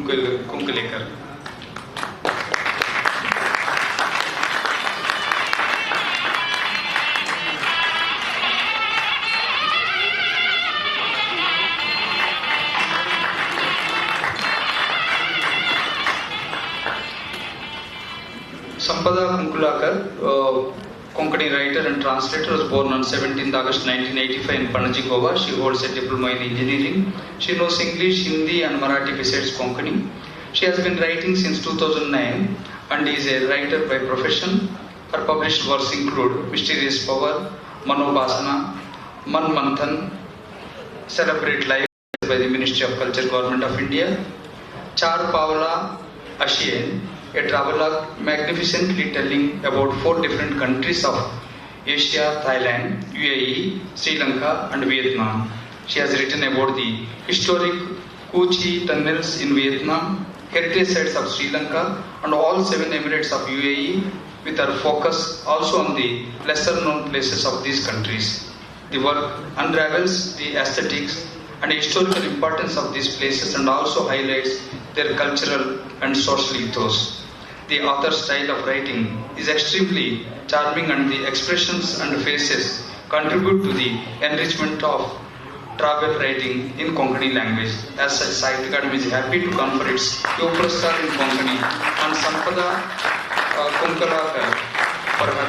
Kunkulekar. Sampada Kunkulekar, Konkani writer and translator, was born on 17th August 1985 in Panaji, Goa. She holds a diploma in engineering. She knows English, Hindi and Marathi besides Konkani. She has been writing since 2009 and is a writer by profession. Her published works include Mysterious Power, Manobhasana, Man Manthan, Celebrate Life by the Ministry of Culture, Government of India, Char Paula Ashien, a travelogue magnificently telling about 4 different countries of Asia, Thailand, UAE, Sri Lanka and Vietnam. She has written about the historic Kochi tunnels in Vietnam, heritage sites of Sri Lanka and all 7 emirates of UAE, with her focus also on the lesser known places of these countries. The work unravels the aesthetics and historical importance of these places and also highlights their cultural and social ethos. The author's style of writing is extremely charming and the expressions and faces contribute to the enrichment of travel writing in Konkani language. As such, Sahitya Akademi is happy to confer its Yuva Puraskar in Konkani on Sampada Kunkulekar for her